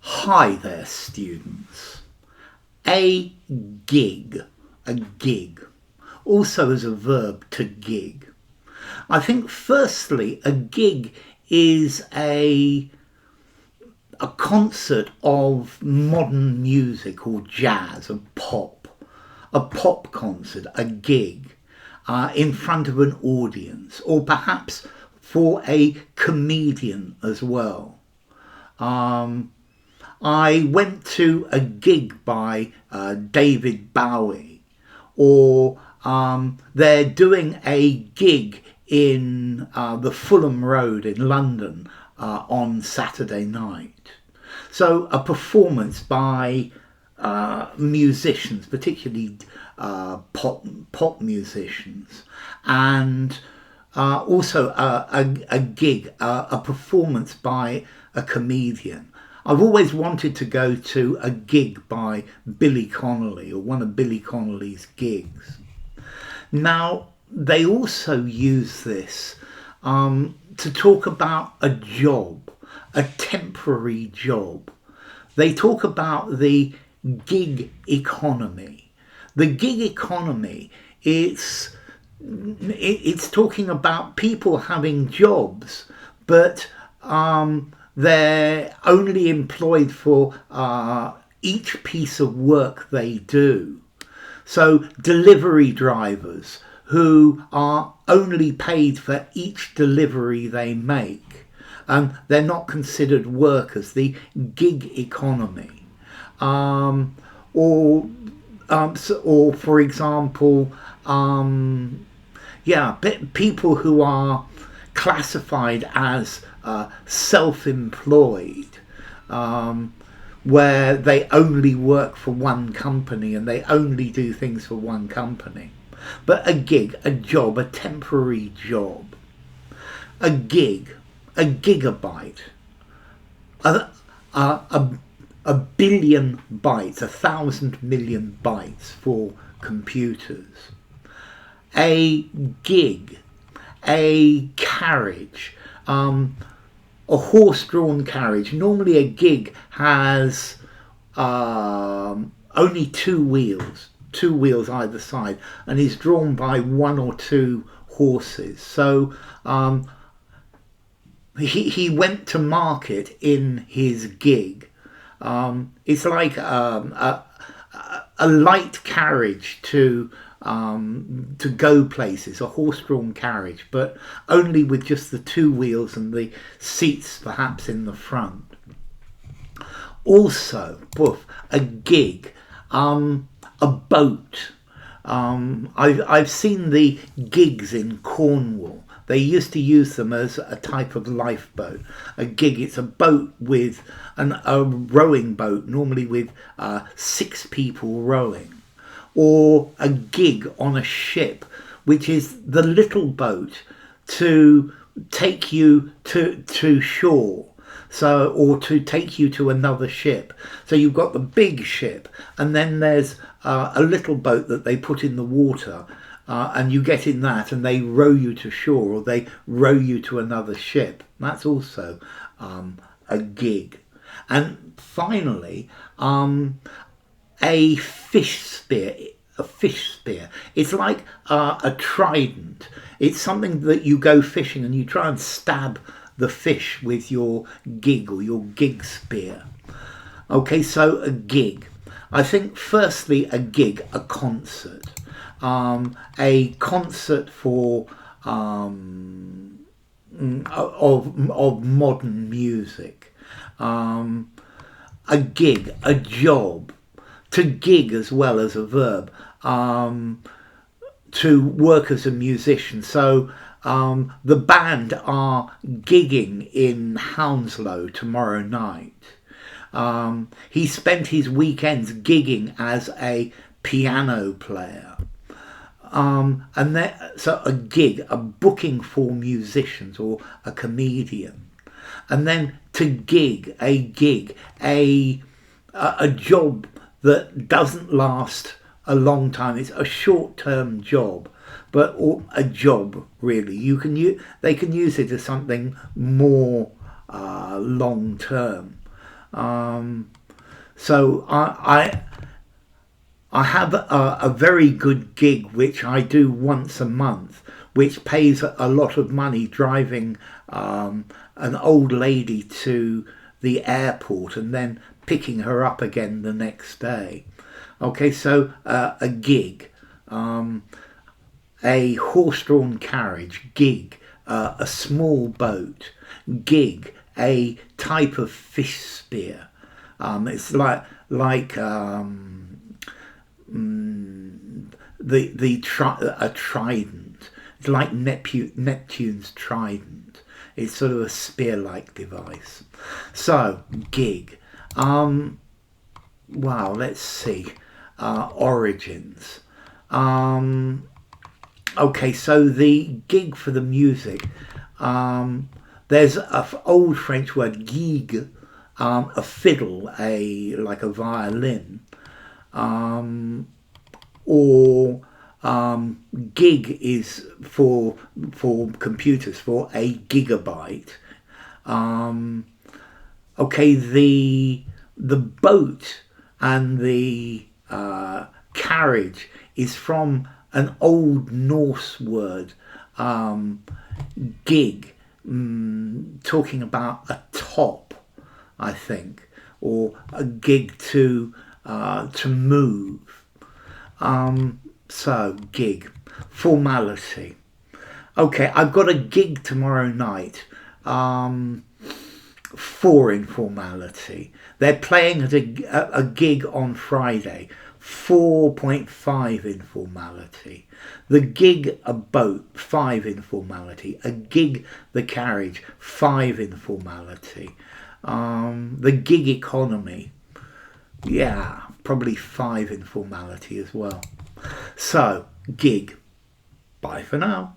Hi there, students. A gig, a gig, also as a verb to gig. I think firstly a gig is a concert of modern music or jazz, a pop concert, a gig in front of an audience, or perhaps for a comedian as well. I went to a gig by David Bowie, or they're doing a gig in the Fulham Road in London on Saturday night. So a performance by musicians, particularly pop musicians, and also a gig, a performance by a comedian. I've always wanted to go to a gig by Billy Connolly, or one of Billy Connolly's gigs. Now, they also use this to talk about a job, a temporary job. They talk about the gig economy. The gig economy, it's talking about people having jobs, but they're only employed for each piece of work they do. So delivery drivers who are only paid for each delivery they make, and they're not considered workers, the gig economy. Or for example, people who are classified as self-employed, where they only work for one company and they only do things for one company. But a gig, a job, a temporary job. A gig, a gigabyte, a billion bytes, 1,000 million bytes for computers. A gig, a carriage, a horse-drawn carriage. Normally a gig has only two wheels either side, and is drawn by one or two horses. So he went to market in his gig. It's like a light carriage to go places, a horse-drawn carriage, but only with just the two wheels and the seats perhaps in the front. Also, a gig, a boat. I've seen the gigs in Cornwall. They used to use them as a type of lifeboat. A gig, it's a boat with a rowing boat, normally with 6 people rowing. Or a gig on a ship, which is the little boat to take you to shore. So, or to take you to another ship. So you've got the big ship, and then there's a little boat that they put in the water, and you get in that and they row you to shore, or they row you to another ship. That's also a gig. And finally, a fish spear. It's like a trident. It's something that you go fishing and you try and stab the fish with your gig or your gig spear. Okay, so a gig. I think firstly a gig, a concert. A concert for of modern music. A gig, a job. To gig as well as a verb. To work as a musician. So the band are gigging in Hounslow tomorrow night. He spent his weekends gigging as a piano player. So a gig, a booking for musicians or a comedian. And then to gig, a job that doesn't last a long time. It's a short-term job, but a job really. They can use it as something more long-term. So I have a very good gig which I do once a month, which pays a lot of money, driving an old lady to the airport and then picking her up again the next day. Okay, so a gig, a horse-drawn carriage, gig, a small boat, gig, a type of fish spear. It's like a trident. It's like Neptune's trident. It's sort of a spear-like device. So gig. Wow. Let's see. Origins. Okay. So the gig for the music. There's an old French word gigue, a fiddle, like a violin. Or gig is for computers, for a gigabyte. Okay, the boat and the carriage is from an old Norse word, gig, talking about a top, I think, or a gig to move. So gig, formality. Okay, I've got a gig tomorrow night. For informality. They're playing at a gig on Friday. 4.5 informality. The gig, a boat, 5 informality. A gig, the carriage, 5 informality. The gig economy, yeah, probably 5 informality as well. So, gig. Bye for now.